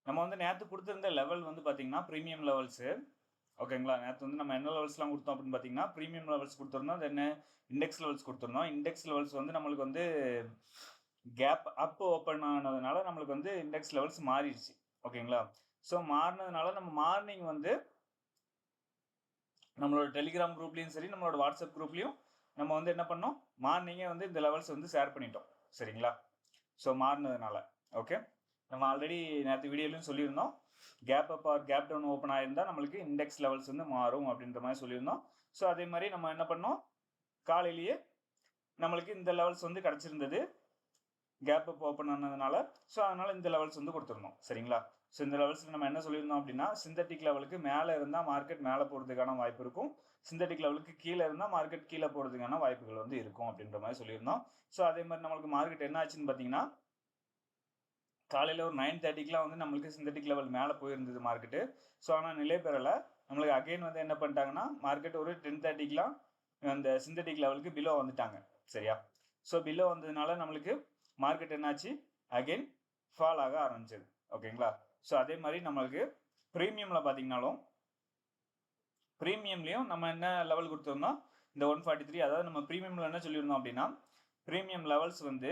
நம்ம வந்து நேற்று கொடுத்துருந்த லெவல் வந்து பார்த்தீங்கன்னா ப்ரீமியம் லெவல்ஸு. ஓகேங்களா? நேற்று வந்து நம்ம என்ன லெவல்ஸ்லாம் கொடுத்தோம் அப்படின்னு பார்த்தீங்கன்னா, ப்ரீமியம் லெவல்ஸ் கொடுத்துருந்தோம். தென் இண்டெக்ஸ் லெவல்ஸ் கொடுத்துருந்தோம். இண்டெக்ஸ் லெவல்ஸ் வந்து நம்மளுக்கு வந்து கேப் அப் ஓப்பன் ஆனதுனால நம்மளுக்கு வந்து இண்டெக்ஸ் லெவல்ஸ் மாறிடுச்சு. ஓகேங்களா? ஸோ மாறினதுனால நம்ம மார்னிங் வந்து நம்மளோட டெலிகிராம் குரூப்லேயும் சரி, நம்மளோட வாட்ஸ்அப் குரூப்லேயும் நம்ம வந்து என்ன பண்ணோம், மார்னிங்கே வந்து இந்த லெவல்ஸ் வந்து ஷேர் பண்ணிட்டோம். சரிங்களா? ஸோ மாறினதுனால ஓகே. நம்ம ஆல்ரெடி நேற்று வீடியோலையும் சொல்லியிருந்தோம், gap up or gap down open ஆகிருந்தால் நம்மளுக்கு இண்டெக்ஸ் லெவல்ஸ் வந்து மாறும் அப்படின்ற மாதிரி சொல்லியிருந்தோம். ஸோ அதே மாதிரி நம்ம என்ன பண்ணோம், காலையிலேயே நம்மளுக்கு இந்த லெவல்ஸ் வந்து கிடச்சிருந்தது கேப் அப் ஓப்பன் ஆனதுனால. ஸோ அதனால் இந்த லெவல்ஸ் வந்து கொடுத்துருந்தோம். சரிங்களா? ஸோ இந்த லெவல்ஸில் நம்ம என்ன சொல்லியிருந்தோம் அப்படின்னா, சிந்தட்டிக் லெவலுக்கு மேலே இருந்தால் மார்க்கெட் மேலே போகிறதுக்கான வாய்ப்பு இருக்கும், சிந்தட்டிக் லெவலுக்கு கீழே இருந்தால் மார்க்கெட் கீழே போகிறதுக்கான வாய்ப்புகள் வந்து இருக்கும் அப்படின்ற மாதிரி சொல்லியிருந்தோம். ஸோ அதே மாதிரி நம்மளுக்கு மார்க்கெட் என்ன ஆச்சுன்னு பார்த்தீங்கன்னா, காலையில் ஒரு 9:30க்குலாம் வந்து நம்மளுக்கு சிந்தட்டிக் லெவல் மேலே போயிருந்தது மார்க்கெட்டு. ஸோ ஆனால் நிலை பெறலை. நம்மளுக்கு அகைன் வந்து என்ன பண்ணிட்டாங்கன்னா, மார்க்கெட் ஒரு 10:30க்குலாம் அந்த சிந்தட்டிக் லெவலுக்கு பிலோ வந்துட்டாங்க. சரியா? ஸோ பிலோ வந்ததுனால நம்மளுக்கு மார்க்கெட் என்னாச்சு, அகைன் ஃபால் ஆக ஆரம்பிச்சது. ஓகேங்களா? ஸோ அதே மாதிரி நம்மளுக்கு ப்ரீமியமில் பார்த்தீங்கன்னாலும், ப்ரீமியம்லேயும் நம்ம என்ன லெவல் கொடுத்துருந்தோம், இந்த 143. அதாவது நம்ம ப்ரீமியமில் என்ன சொல்லியிருந்தோம் அப்படின்னா, ப்ரீமியம் லெவல்ஸ் வந்து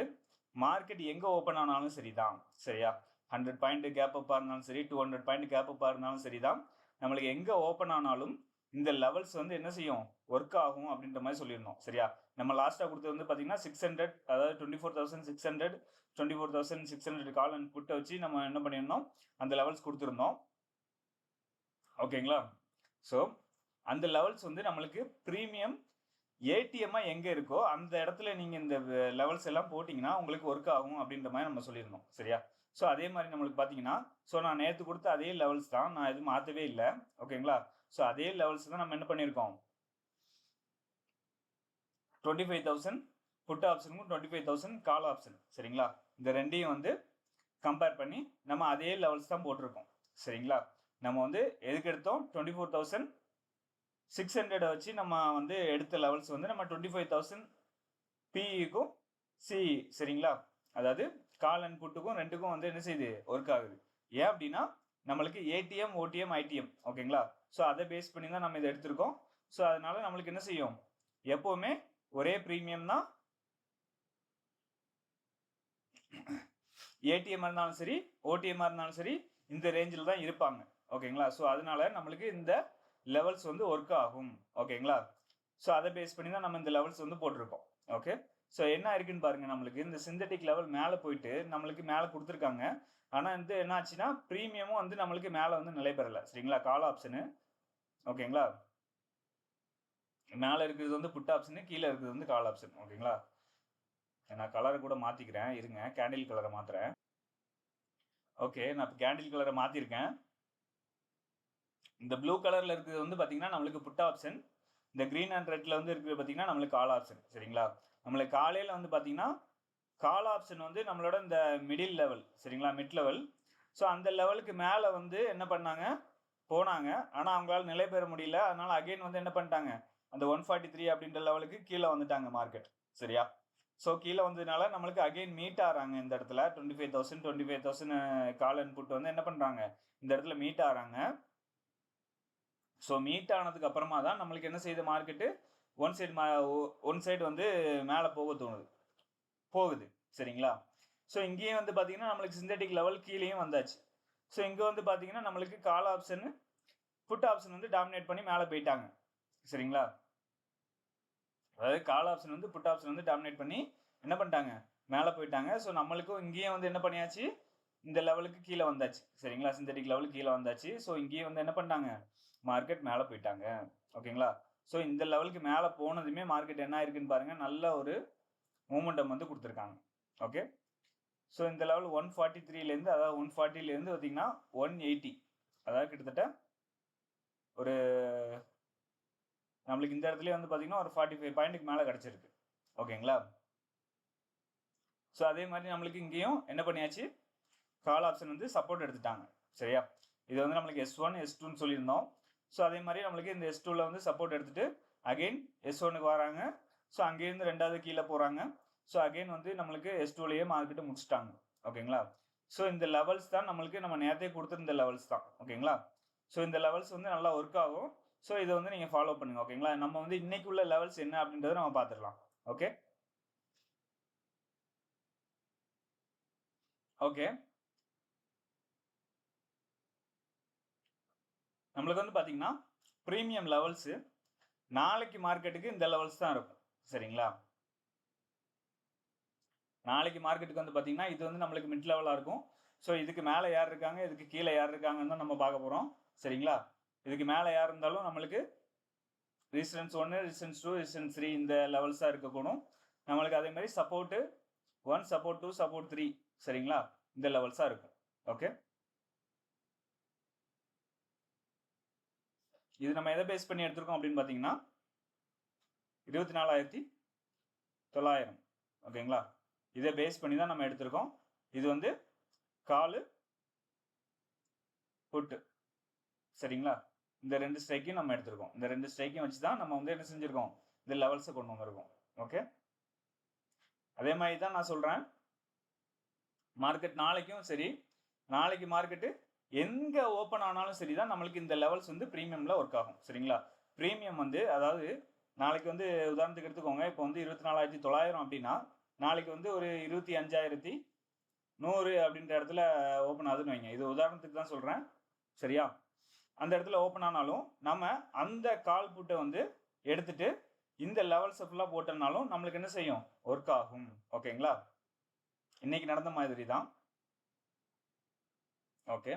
மார்க்கெட் எங்கே ஓப்பன் ஆனாலும் சரி தான். சரியா? 100 பாயிண்ட் கேப் அப்பாக இருந்தாலும் சரி, 200 பாயிண்ட் கேப் அப்பாக இருந்தாலும் சரி தான், நம்மளுக்கு எங்கே ஓப்பன் ஆனாலும் இந்த லெவல்ஸ் வந்து என்ன செய்யும், ஒர்க் ஆகும் அப்படின்ற மாதிரி சொல்லியிருந்தோம். சரியா? நம்ம லாஸ்ட்டாக கொடுத்தது வந்து பார்த்தீங்கன்னா 600, அதாவது 24,600, 24,600 கால் அண்ட் புட்டை வச்சு நம்ம என்ன பண்ணியிருந்தோம், அந்த லெவல்ஸ் கொடுத்துருந்தோம். ஓகேங்களா? ஸோ அந்த லெவல்ஸ் வந்து நம்மளுக்கு ப்ரீமியம் ஏடிஎம்மாக எங்கே இருக்கோ அந்த இடத்துல நீங்கள் இந்த லெவல்ஸ் எல்லாம் போட்டிங்கன்னா உங்களுக்கு ஒர்க் ஆகும் அப்படின்ற மாதிரி நம்ம சொல்லியிருந்தோம். சரியா? ஸோ அதே மாதிரி நம்மளுக்கு பார்த்தீங்கன்னா, ஸோ நான் நேற்று கொடுத்த அதே லெவல்ஸ் தான், நான் எதுவும் மாற்றவே இல்லை. ஓகேங்களா? ஸோ அதே லெவல்ஸ் தான் நம்ம என்ன பண்ணியிருக்கோம், 25,000 புட் ஆப்ஷனுக்கும் 25,000 கால் ஆப்ஷன். சரிங்களா? இந்த ரெண்டையும் வந்து கம்பேர் பண்ணி நம்ம அதே லெவல்ஸ் தான் போட்டிருக்கோம். சரிங்களா? நம்ம வந்து எதுக்கு எடுத்தோம், 24,600 வச்சு நம்ம வந்து எடுத்த லெவல்ஸ் வந்து நம்ம 25,000 பிஇக்கும் சிஇ. சரிங்களா? அதாவது கால் அண்ட் புட்டுக்கும் ரெண்டுக்கும் வந்து என்ன செய்யுது, ஒர்க் ஆகுது. ஏன் அப்படின்னா நம்மளுக்கு ஏடிஎம், ஓடிஎம், ஐடிஎம். ஓகேங்களா? ஸோ அதை பேஸ் பண்ணி தான் நம்ம இதை எடுத்திருக்கோம். ஸோ அதனால நம்மளுக்கு என்ன செய்யும், எப்போவுமே ஒரே ப்ரீமியம் தான், ஏடிஎம் இருந்தாலும் சரி, ஓடிஎம் இருந்தாலும் சரி, இந்த ரேஞ்சில் தான் இருப்பாங்க. ஓகேங்களா? ஸோ அதனால நம்மளுக்கு இந்த லெவல்ஸ் வந்து ஒர்க் ஆகும். ஓகேங்களா? ஸோ அதை பேஸ் பண்ணி தான் நம்ம இந்த லெவல்ஸ் வந்து போட்டிருக்கோம். ஓகே. ஸோ என்ன இருக்குன்னு பாருங்க, நம்மளுக்கு இந்த சிந்தட்டிக் லெவல் மேலே போயிட்டு நம்மளுக்கு மேலே கொடுத்துருக்காங்க. ஆனால் வந்து என்ன ஆச்சுன்னா, ப்ரீமியமும் வந்து நம்மளுக்கு மேலே வந்து நிலை பெறலை. சரிங்களா? கால் ஆப்ஷனு. ஓகேங்களா? மேலே இருக்கிறது வந்து புட் ஆப்ஷனு, கீழே இருக்கிறது வந்து கால் ஆப்ஷன். ஓகேங்களா? நான் கலரை கூட மாற்றிக்கிறேன், இருங்க, கேண்டில் கலரை மாற்றுறேன். ஓகே, நான் இப்போ கேண்டில் கலரை மாற்றிருக்கேன். இந்த ப்ளூ கலரில் இருக்கிறது வந்து பார்த்தீங்கன்னா நம்மளுக்கு புட் ஆப்ஷன், இந்த க்ரீன் அண்ட் ரெட்டில் வந்து இருக்கிறது பார்த்தீங்கன்னா நம்மளுக்கு கால் ஆப்ஷன். சரிங்களா? நம்மளுக்கு காலையில் வந்து பார்த்தீங்கன்னா கால் ஆப்ஷன் வந்து நம்மளோட இந்த மிடில் லெவல். சரிங்களா? Mid level. ஸோ அந்த லெவலுக்கு மேலே வந்து என்ன பண்ணாங்க, போனாங்க. ஆனால் அவங்களால நிலை பெற முடியல. அதனால் அகெயின் வந்து என்ன பண்ணிட்டாங்க, அந்த 143 அப்படின்ற லெவலுக்கு கீழே வந்துட்டாங்க மார்க்கெட். சரியா? ஸோ கீழே வந்ததுனால நம்மளுக்கு அகெயின் மீட் ஆகிறாங்க இந்த இடத்துல. 25,000 கால் அண்ட் புட் வந்து என்ன பண்ணுறாங்க, இந்த இடத்துல மீட் ஆகிறாங்க. ஸோ மீட் ஆனதுக்கு அப்புறமா தான் நம்மளுக்கு என்ன செய்யுது, மார்க்கெட்டு ஒன் சைடு வந்து மேலே போகுது. சரிங்களா? ஸோ இங்கேயும் வந்து பார்த்தீங்கன்னா நம்மளுக்கு சிந்தட்டிக் லெவல் கீழேயும் வந்தாச்சு. ஸோ இங்கே வந்து பார்த்தீங்கன்னா நம்மளுக்கு கால் ஆப்ஷன், புட் ஆப்ஷன் வந்து டாமினேட் பண்ணி மேலே போயிட்டாங்க. சரிங்களா? அதாவது கால் ஆப்ஷன் வந்து புட் ஆப்ஷன் வந்து டாமினேட் பண்ணி என்ன பண்ணிட்டாங்க, மேலே போயிட்டாங்க. ஸோ நம்மளுக்கும் இங்கேயும் வந்து என்ன பண்ணியாச்சு, இந்த லெவலுக்கு கீழே வந்தாச்சு. சரிங்களா? சிந்தட்டிக் லெவலுக்கு கீழே வந்தாச்சு. ஸோ இங்கேயும் வந்து என்ன பண்ணிட்டாங்க, மார்க்கெட் மேலே போயிட்டாங்க. ஓகேங்களா? ஸோ இந்த லெவலுக்கு மேலே போனதுமே மார்க்கெட் என்ன ஆயிருக்குன்னு பாருங்க, நல்ல ஒரு மூமெண்டம் வந்து கொடுத்துருக்காங்க. ஓகே. ஸோ இந்த லெவல் 143லேருந்து, அதாவது 140லேருந்து பார்த்தீங்கன்னா 180, அதாவது கிட்டத்தட்ட ஒரு நம்மளுக்கு இந்த இடத்துல வந்து பார்த்தீங்கன்னா ஒரு 45 பாயிண்ட்டுக்கு மேலே கிடச்சிருக்கு. ஓகேங்களா? ஸோ அதே மாதிரி நம்மளுக்கு இங்கேயும் என்ன பண்ணியாச்சு, கால் ஆப்ஷன் வந்து சப்போர்ட் எடுத்துட்டாங்க. சரியா? இது வந்து நம்மளுக்கு S1 S2ன்னு சொல்லியிருந்தோம். ஸோ அதே மாதிரி நம்மளுக்கு இந்த S2ல வந்து சப்போர்ட் எடுத்துட்டு அகெயின் S1க்கு வராங்க. ஸோ அங்கேருந்து ரெண்டாவது கீழே போகிறாங்க. ஸோ அகெயின் வந்து நம்மளுக்கு S2லேயே மார்க்கெட்டு முடிச்சிட்டாங்க. ஓகேங்களா? ஸோ இந்த லெவல்ஸ் தான் நம்மளுக்கு நம்ம நேரத்தையே கொடுத்துருந்த லெவல்ஸ் தான். ஓகேங்களா? ஸோ இந்த லெவல்ஸ் வந்து நல்லா ஒர்க் ஆகும். ஸோ இதை வந்து நீங்கள் ஃபாலோ பண்ணுங்க. ஓகேங்களா? நம்ம வந்து இன்னைக்கு உள்ள லெவல்ஸ் என்ன அப்படின்றத நம்ம பார்த்துடலாம். ஓகே ஓகே நம்மளுக்கு வந்து பார்த்தீங்கன்னா ப்ரீமியம் லெவல்ஸு நாளைக்கு மார்க்கெட்டுக்கு இந்த லெவல்ஸ் தான் இருக்கும். சரிங்களா? நாளைக்கு மார்க்கெட்டுக்கு வந்து பார்த்தீங்கன்னா இது வந்து நம்மளுக்கு மிட் லெவலாக இருக்கும். ஸோ இதுக்கு மேலே யார் இருக்காங்க, இதுக்கு கீழே யார் இருக்காங்கன்னு தான் நம்ம பார்க்க போகிறோம். சரிங்களா? இதுக்கு மேலே யார் இருந்தாலும் நம்மளுக்கு ரெசிஸ்டன்ஸ் 1, ரெசிஸ்டன்ஸ் 2, ரெசிஸ்டன்ஸ் 3 இந்த லெவல்ஸாக இருக்கக்கூடும். நம்மளுக்கு அதே மாதிரி சப்போர்ட்டு 1, சப்போர்ட் 2, சப்போர்ட் 3 சரிங்களா? இந்த லெவல்ஸாக இருக்கும். ஓகே இது நம்ம எதை பேஸ் பண்ணி எடுத்திருக்கோம் அப்படின்னு பார்த்தீங்கன்னா 24,900 ஓகேங்களா? இதை பேஸ் பண்ணி தான் நம்ம எடுத்திருக்கோம். இது வந்து காலு புட்டு சரிங்களா? இந்த 2 ஸ்ட்ரைக்கையும் நம்ம எடுத்திருக்கோம். இந்த 2 ஸ்ட்ரைக்கையும் வச்சு தான் நம்ம வந்து என்ன செஞ்சுருக்கோம், இந்த லெவல்ஸை கொண்டு வந்திருக்கோம். ஓகே அதே மாதிரி தான் நான் சொல்கிறேன், மார்க்கெட் நாளைக்கும் சரி, நாளைக்கு மார்க்கெட்டு எங்கே ஓப்பன் ஆனாலும் சரி தான் நம்மளுக்கு இந்த லெவல்ஸ் வந்து ப்ரீமியமில் ஒர்க் ஆகும். சரிங்களா? ப்ரீமியம் வந்து அதாவது நாளைக்கு வந்து உதாரணத்துக்கு எடுத்துக்கோங்க, இப்போ வந்து 24,900 அப்படின்னா நாளைக்கு வந்து ஒரு 25,100 அப்படின்ற இடத்துல ஓப்பன் ஆகுதுன்னு வைங்க. இது உதாரணத்துக்கு தான் சொல்கிறேன். சரியா? அந்த இடத்துல ஓப்பன் ஆனாலும் நம்ம அந்த கால் புட்டை வந்து எடுத்துட்டு இந்த லெவல்ஸை ஃபுல்லாக போட்டோம்னாலும் நம்மளுக்கு என்ன செய்யும், ஒர்க் ஆகும். ஓகேங்களா? இன்னைக்கு நடந்த மாதிரி தான். ஓகே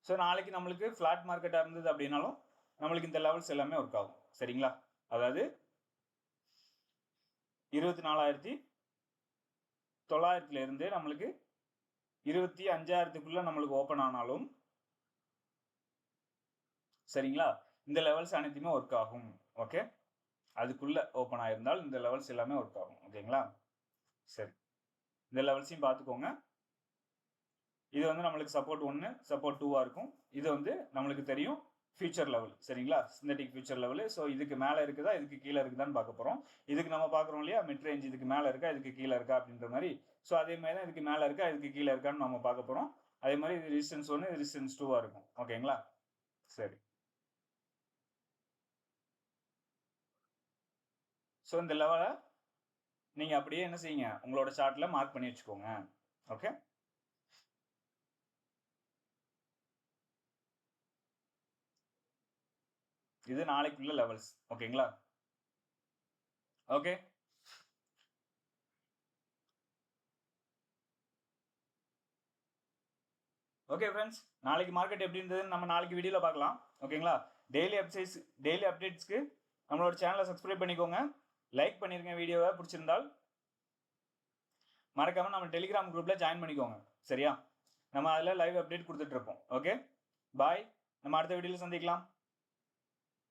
ஸோ நாளைக்கு நம்மளுக்கு ஃப்ளாட் மார்க்கெட்டாக இருந்தது அப்படின்னாலும் நம்மளுக்கு இந்த லெவல்ஸ் எல்லாமே ஒர்க் ஆகும். சரிங்களா? அதாவது 24,900 இருந்து நம்மளுக்கு 25,000 நம்மளுக்கு ஓப்பன் ஆனாலும் சரிங்களா, இந்த லெவல்ஸ் அனைத்துமே ஒர்க் ஆகும். ஓகே அதுக்குள்ள ஓப்பன் ஆயிருந்தால் இந்த லெவல்ஸ் எல்லாமே ஒர்க் ஆகும். ஓகேங்களா? சரி இந்த லெவல்ஸையும் பார்த்துக்கோங்க. இது வந்து நம்மளுக்கு சப்போர்ட் 1, சப்போர்ட் 2 இருக்கும். இது வந்து நம்மளுக்கு தெரியும் ஃபியூச்சர் லெவல். சரிங்களா? Synthetic future level. ஸோ இதுக்கு மேலே இருக்குதா, இதுக்கு கீழே இருக்குதான்னு பார்க்க போகிறோம். இதுக்கு நம்ம பார்க்குறோம் இல்லையா, மிட் ரேஞ்ச் இதுக்கு மேலே இருக்கா, இதுக்கு கீழே இருக்கா அப்படின்ற மாதிரி. ஸோ அதே மாதிரி தான் இதுக்கு மேலே இருக்கா, இதுக்கு கீழே இருக்கான்னு நம்ம பார்க்க போகிறோம். அதே மாதிரி இது ரெசிஸ்டன்ஸ் 1, இது ரெசிஸ்டன்ஸ் 2 இருக்கும். ஓகேங்களா? சரி ஸோ இந்த லெவலை நீங்கள் அப்படியே என்ன செய்யுங்க, உங்களோட சார்ட்டில் மார்க் பண்ணி வச்சுக்கோங்க. ஓகே இது நாளைக்குள்ள லெவல்ஸ். ஓகேங்களா? ஓகே ஓகே ஃப்ரெண்ட்ஸ், நாளைக்கு மார்க்கெட் எப்படி இருந்ததுன்னு நம்ம நாளைக்கு வீடியோவில் பார்க்கலாம். ஓகேங்களா? டெய்லி அப்டேட்ஸ்க்கு நம்மளோட சேனலை சப்ஸ்கிரைப் பண்ணிக்கோங்க. லைக் பண்ணிருங்க வீடியோவை பிடிச்சிருந்தால். மறக்காம நம்ம டெலிகிராம் குரூப்பில் ஜாயின் பண்ணிக்கோங்க. சரியா? நம்ம அதில் லைவ் அப்டேட் கொடுத்துட்டு இருப்போம். ஓகே பாய், நம்ம அடுத்த வீடியோவில் சந்திக்கலாம்.